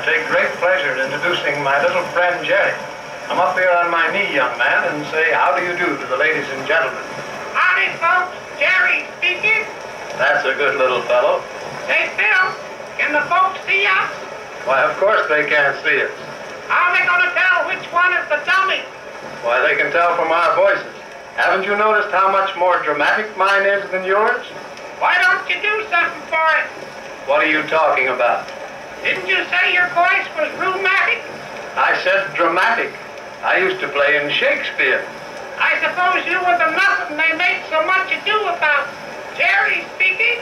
take great pleasure in introducing my little friend Jerry. Come up here on my knee, young man, and say how do you do to the ladies and gentlemen. Howdy, folks. Jerry speaking. That's a good little fellow. Hey, Phil, can the folks see us? Why, of course they can't see us. How are they going to tell which one is the dummy? Why, they can tell from our voices. Haven't you noticed how much more dramatic mine is than yours? Why don't you do something for it? What are you talking about? Didn't you say your voice was rheumatic? I said dramatic. I used to play in Shakespeare. I suppose you were the nothing they made so much ado about. Jerry speaking.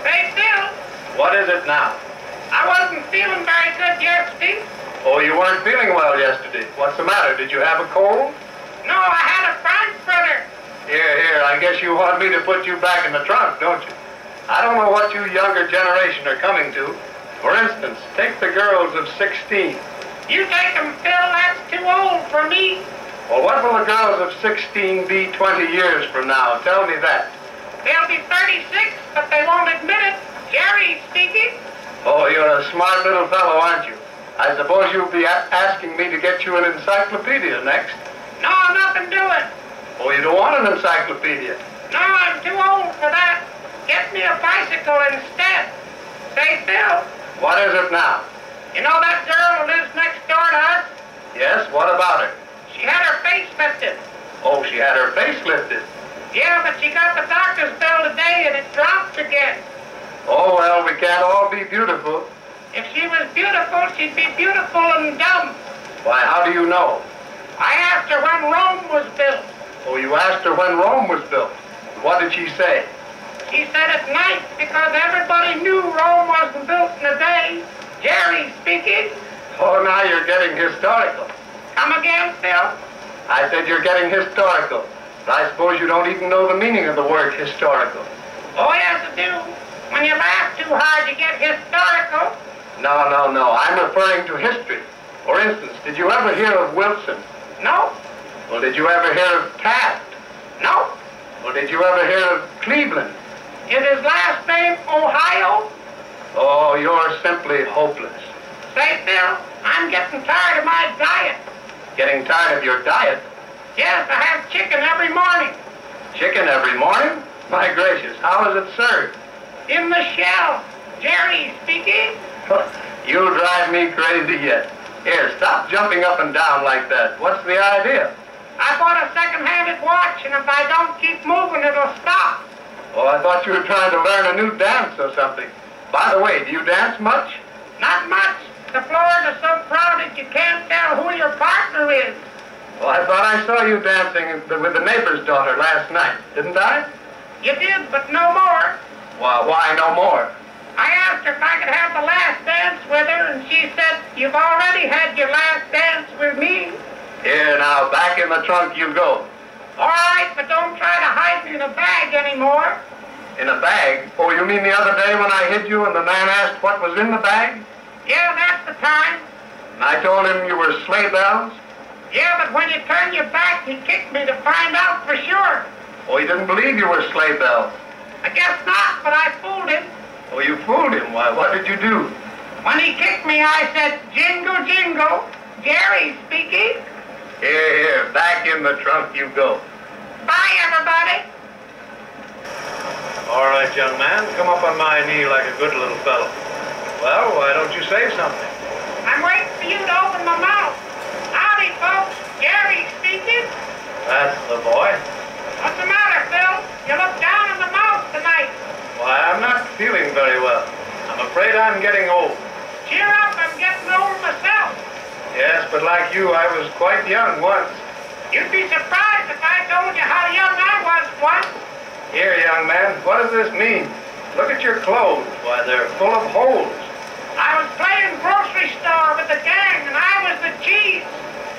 Say, Phil. What is it now? I wasn't feeling very good yesterday. Oh, you weren't feeling well yesterday. What's the matter? Did you have a cold? No, I had a frankfurter. Here, I guess you want me to put you back in the trunk, don't you? I don't know what you younger generation are coming to. For instance, take the girls of 16. You take them, Phil. That's too old for me. Well, what will the girls of 16 be 20 years from now? Tell me that. They'll be 36, but they won't admit it. Jerry speaking. Oh, you're a smart little fellow, aren't you? I suppose you'll be asking me to get you an encyclopedia next. No, nothing doing. Oh, you don't want an encyclopedia? No, I'm too old for that. Get me a bicycle instead. Say, Phil. What is it now? You know that girl who lives next door to us? Yes, what about her? She had her face lifted. Oh, she had her face lifted? Yeah, but she got the doctor's bill today and it dropped again. Oh, well, we can't all be beautiful. If she was beautiful, she'd be beautiful and dumb. Why, how do you know? I asked her when Rome was built. Oh, you asked her when Rome was built. What did she say? She said at night because everybody knew Rome wasn't built in a day. Jerry speaking. Oh, now you're getting historical. Come again, Phil? I said you're getting historical. But I suppose you don't even know the meaning of the word historical. Oh, yes, I do. When you laugh too hard, you get historical. No. I'm referring to history. For instance, did you ever hear of Wilson? No. Well, did you ever hear of Taft? No. Well, did you ever hear of Cleveland? Is his last name Ohio? Oh, you're simply hopeless. Say, Phil, I'm getting tired of my diet. Getting tired of your diet? Yes, I have chicken every morning. Chicken every morning? My gracious, how is it served? In the shell. Jerry speaking. You'll drive me crazy yet. Here, stop jumping up and down like that. What's the idea? I bought a second-handed watch, and if I don't keep moving, it'll stop. Oh, I thought you were trying to learn a new dance or something. By the way, do you dance much? Not much. The floors are so crowded you can't tell who your partner is. Well, I thought I saw you dancing with the neighbor's daughter last night, didn't I? You did, but no more. Well, why no more? I asked her if I could have the last dance with her, and she said, you've already had your last dance with me. Here, now, back in the trunk you go. All right, but don't try to hide me in a bag anymore. In a bag? Oh, you mean the other day when I hid you and the man asked what was in the bag? Yeah, that's the time. And I told him you were sleigh bells? Yeah, but when you turn your back, he kicked me to find out for sure. Oh, he didn't believe you were sleigh bells? I guess not, but I fooled him. Oh, you fooled him. Why, what did you do? When he kicked me, I said, jingle, jingle. Jerry speaking. Here, back in the trunk you go. Bye, everybody. All right, young man, come up on my knee like a good little fellow. Well, why don't you say something? I'm waiting for you to open my mouth. Howdy, folks. Jerry speaking. That's the boy. What's the matter, Phil? You look down in the mouth tonight. Why, I'm not feeling very well. I'm afraid I'm getting old. Cheer up, I'm getting old myself. Yes, but like you, I was quite young once. You'd be surprised if I told you how young I was once. Here, young man, what does this mean? Look at your clothes. Why, they're full of holes. I was playing grocery store with the gang, and I was the cheese.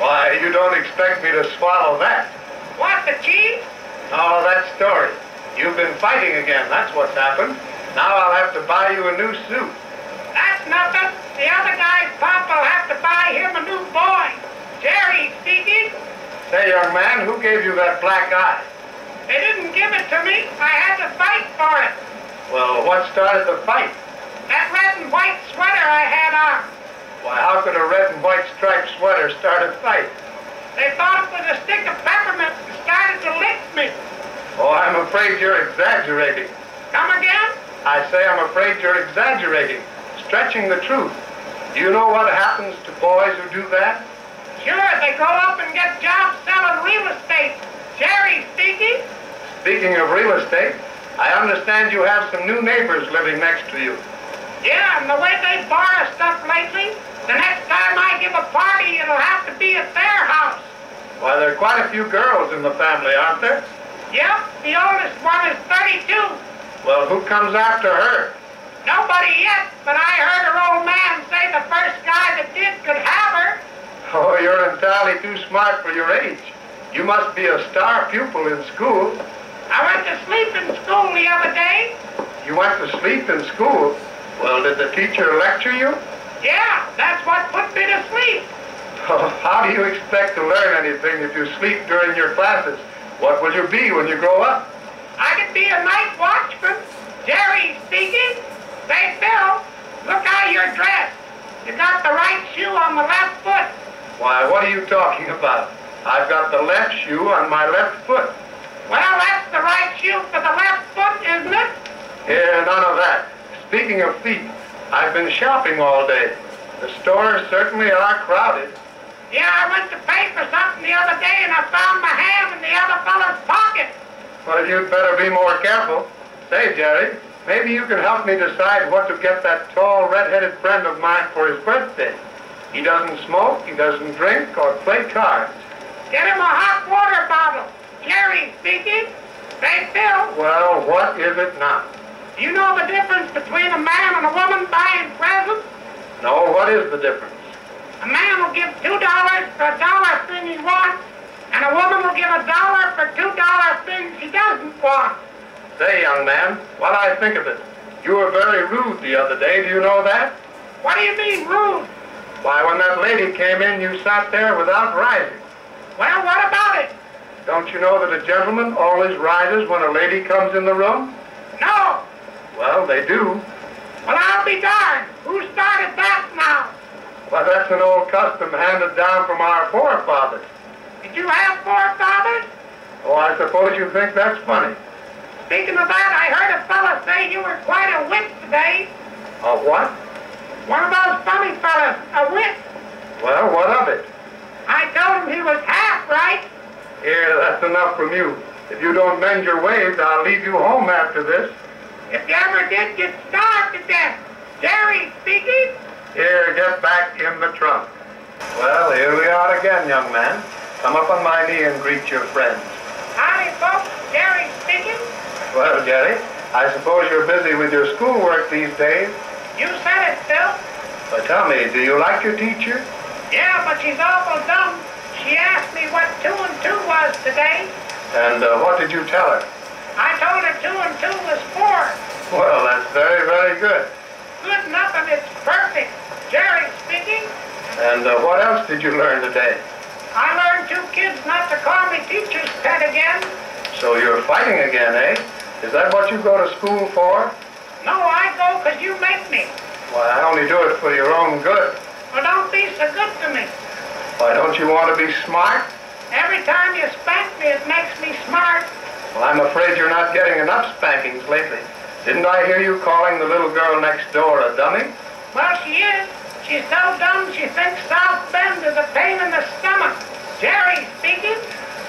Why, you don't expect me to swallow that. What, the cheese? Oh, that story. You've been fighting again, that's what's happened. Now I'll have to buy you a new suit. That's nothing. The other guy's papa will have to buy him a new boy. Jerry speaking. Say, young man, who gave you that black eye? They didn't give it to me. I had to fight for it. Well, what started the fight? That red and white sweater I had on. Why, how could a red and white striped sweater start a fight? They thought it was a stick of peppermint and started to lick me. Oh, I'm afraid you're exaggerating. Come again? I say I'm afraid you're exaggerating, stretching the truth. Do you know what happens to boys who do that? Sure, they grow up and get jobs selling real estate. Jerry speaking. Speaking of real estate, I understand you have some new neighbors living next to you. Yeah, and the way they borrow stuff lately, the next time I give a party, it'll have to be at their house. Why, there are quite a few girls in the family, aren't there? Yep, the oldest one is 32. Well, who comes after her? Nobody yet, but I heard her old man say the first guy that did could have her. Oh, you're entirely too smart for your age. You must be a star pupil in school. I went to sleep in school the other day. You went to sleep in school? Well, did the teacher lecture you? Yeah, that's what put me to sleep. Oh, how do you expect to learn anything if you sleep during your classes? What will you be when you grow up? I could be a night watchman. Jerry speaking. Say, Phil, look how you're dressed. You got the right shoe on the left foot. Why, what are you talking about? I've got the left shoe on my left foot. Well, that's the right shoe for the left foot, isn't it? Here, none of that. Speaking of feet, I've been shopping all day. The stores certainly are crowded. Yeah, I went to pay for something the other day and I found my ham in the other fellow's pocket. Well, you'd better be more careful. Say, Jerry, maybe you can help me decide what to get that tall, red-headed friend of mine for his birthday. He doesn't smoke, he doesn't drink, or play cards. Get him a hot water bottle. Jerry speaking. Say, Phil. Well, what is it now? Do you know the difference between a man and a woman buying presents? No, what is the difference? A man will give $2 for a dollar thing he wants, and a woman will give $1 for $2 things she doesn't want. Say, young man, what I think of it. You were very rude the other day, do you know that? What do you mean, rude? Why, when that lady came in, you sat there without rising. Well, what about it? Don't you know that a gentleman always rises when a lady comes in the room? No. Well, they do. Well, I'll be darned. Who started that now? Well, that's an old custom handed down from our forefathers. Did you have forefathers? Oh, I suppose you think that's funny. Speaking of that, I heard a fella say you were quite a wit today. A what? One of those funny fellas, a wit. Well, what of it? I told him he was half right. Here, that's enough from you. If you don't mend your ways, I'll leave you home after this. If you ever did get starved to death. Jerry speaking. Here, get back in the trunk. Well, here we are again, young man. Come up on my knee and greet your friends. Howdy, folks. Jerry speaking. Well, Jerry, I suppose you're busy with your schoolwork these days. You said it, Phil. But tell me, do you like your teacher? Yeah, but she's awful dumb. She asked me what 2 and 2 was today. And what did you tell her? I told her 2 and 2 was 4. Well, that's very, very good. Good enough and it's perfect. Jerry speaking. And what else did you learn today? I learned 2 kids not to call me teacher's pet again. So you're fighting again, eh? Is that what you go to school for? No, I go 'cause you make me. Why, I only do it for your own good. Well, don't be so good to me. Why, don't you want to be smart? Every time you spank me, it makes me smart. Well, I'm afraid you're not getting enough spankings lately. Didn't I hear you calling the little girl next door a dummy? Well, she is. She's so dumb she thinks South Bend is a pain in the stomach. Jerry speaking.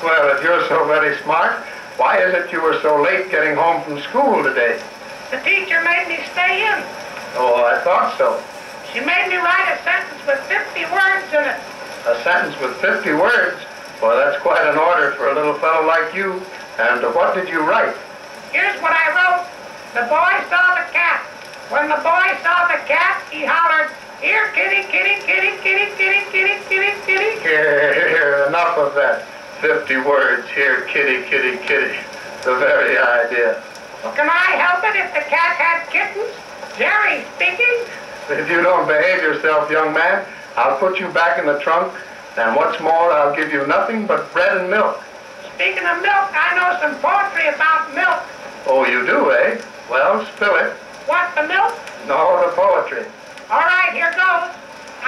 Well, if you're so very smart, why is it you were so late getting home from school today? The teacher made me stay in. Oh, I thought so. She made me write a sentence with 50 words in it. A sentence with 50 words? Well, that's quite an order for a little fellow like you. And what did you write? Here's what I wrote. The boy saw the cat. When the boy saw the cat, he hollered, "Here, kitty, kitty, kitty, kitty, kitty, kitty, kitty, kitty." Here, enough of that. 50 words, here, kitty, kitty, kitty. The very idea. Well, can I help it if the cat had kittens? Jerry speaking. If you don't behave yourself, young man, I'll put you back in the trunk, and what's more, I'll give you nothing but bread and milk. Speaking of milk, I know some poetry about milk. Oh, you do, eh? Well, spill it. What, the milk? No, the poetry. All right, here goes.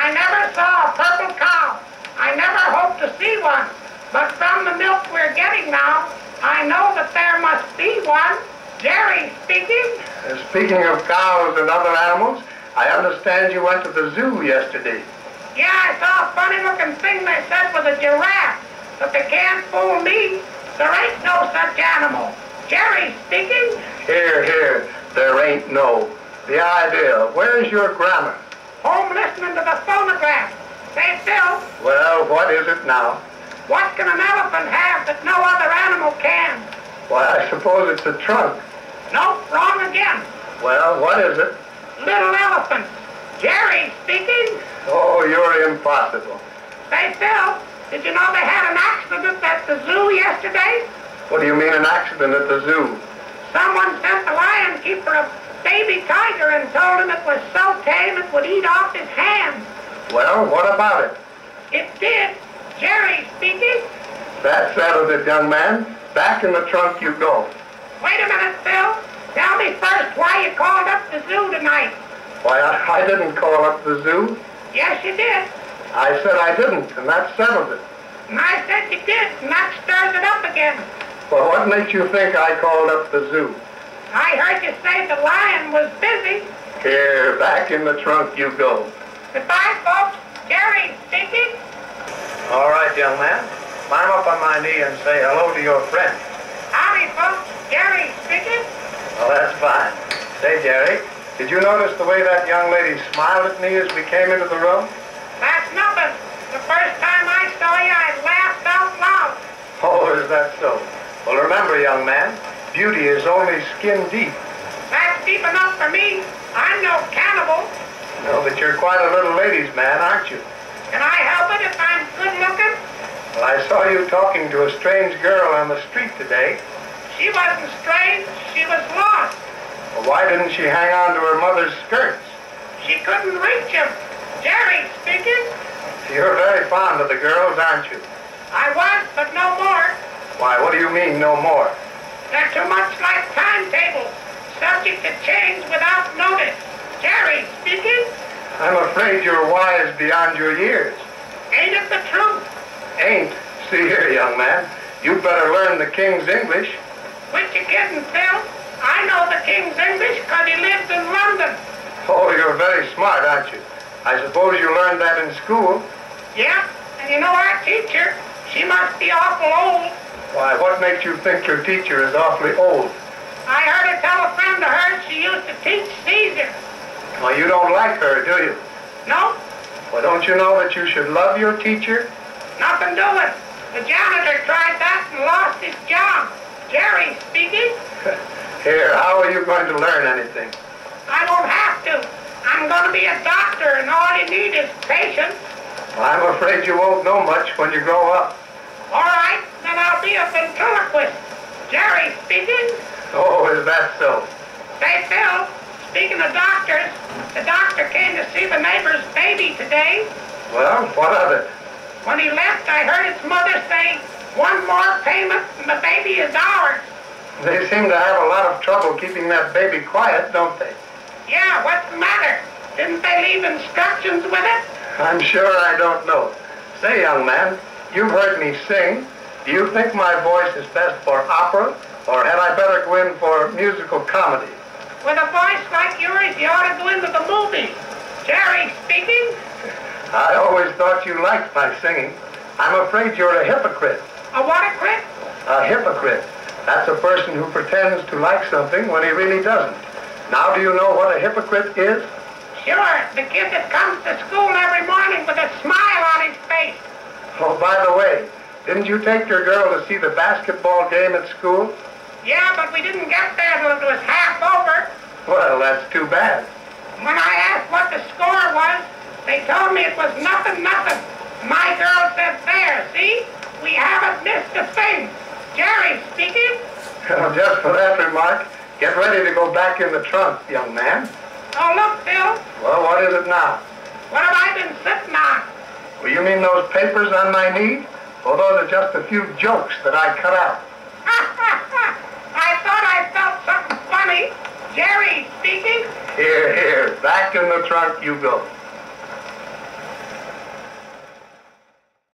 I never saw a purple cow. I never hoped to see one. But from the milk we're getting now, I know that there must be one. Jerry speaking. Speaking of cows and other animals, I understand you went to the zoo yesterday. Yeah, I saw a funny-looking thing they said was a giraffe. But they can't fool me. There ain't no such animal. Jerry speaking. Here, here. There ain't no. The idea. Where's your grammar? Home listening to the phonograph. Say, Phil. Well, what is it now? What can an elephant have that no other animal can? Why, I suppose it's a trunk. Nope, wrong again. Well, what is it? Little elephant. Jerry speaking. Oh, you're impossible. Say, Phil, did you know they had an accident at the zoo yesterday? What do you mean, an accident at the zoo? Someone sent the lion keeper a baby tiger and told him it was so tame it would eat off his hand. Well, what about it? It did. Jerry speaking. That settles it, young man. Back in the trunk you go. Wait a minute, Phil. Tell me first why you called up the zoo tonight. Why, I didn't call up the zoo. Yes, you did. I said I didn't, and that settles it. And I said you did, and that stirs it up again. Well, what makes you think I called up the zoo? I heard you say the lion was busy. Here, back in the trunk you go. Goodbye, folks. Jerry speaking. All right, young man. Climb up on my knee and say hello to your friend. Howdy, folks. Jerry speaking. Well, that's fine. Say, Jerry, did you notice the way that young lady smiled at me as we came into the room? That's nothing. The first time I saw you, I laughed out loud. Oh, is that so? Well, remember, young man, beauty is only skin deep. That's deep enough for me. I'm no cannibal. No, but you're quite a little ladies' man, aren't you? Can I help it if I'm good looking? Well, I saw you talking to a strange girl on the street today. She wasn't strange. She was lost. Well, why didn't she hang on to her mother's skirts? She couldn't reach him. Jerry speaking. You're very fond of the girls, aren't you? I was, but no more. Why, what do you mean, no more? They're too much like timetables, subject to change without notice. Jerry speaking. I'm afraid you're wise beyond your years. Ain't it the truth? Ain't. See here, young man. You'd better learn the King's English. Quit your kidding, Phil. I know the King's English because he lives in London. Oh, you're very smart, aren't you? I suppose you learned that in school. Yeah, and you know our teacher, she must be awful old. Why, what makes you think your teacher is awfully old? I heard her tell a friend of hers she used to teach Caesar. Well, you don't like her, do you? No, Well, don't you know that you should love your teacher? nothing doing. The janitor tried that and lost his job. Jerry speaking. Here, how are you going to learn anything? I won't have to. I'm going to be a doctor, and all you need is patience. I'm afraid you won't know much when you grow up. All right, then I'll be a ventriloquist. Jerry speaking. Oh, is that so? Say, Phil, speaking of doctors, the doctor came to see the neighbor's baby today. Well, what of it? When he left, I heard its mother say, "One more payment and the baby is ours." They seem to have a lot of trouble keeping that baby quiet, don't they? Yeah, what's the matter? Didn't they leave instructions with it? I'm sure I don't know. Say, young man, you've heard me sing. Do you think my voice is best for opera, or had I better go in for musical comedy? With a voice like yours, you ought to go into the movies. Jerry speaking. I always thought you liked my singing. I'm afraid you're a hypocrite. A what a crit? A hypocrite. That's a person who pretends to like something when he really doesn't. Now, do you know what a hypocrite is? Sure, the kid that comes to school every morning with a smile on his face. Oh, by the way, didn't you take your girl to see the basketball game at school? Yeah, but we didn't get there till it was half over. Well, that's too bad. When I asked what the score was, they told me it was nothing. My girl said, "There, see? We haven't missed a thing." Jerry speaking. Well, just for that remark, get ready to go back in the trunk, young man. Oh, look, Phil. Well, what is it now? What have I been sitting on? Well, you mean those papers on my knee? Well, those are just a few jokes that I cut out. I thought I felt something funny. Jerry speaking. Here, back in the trunk you go.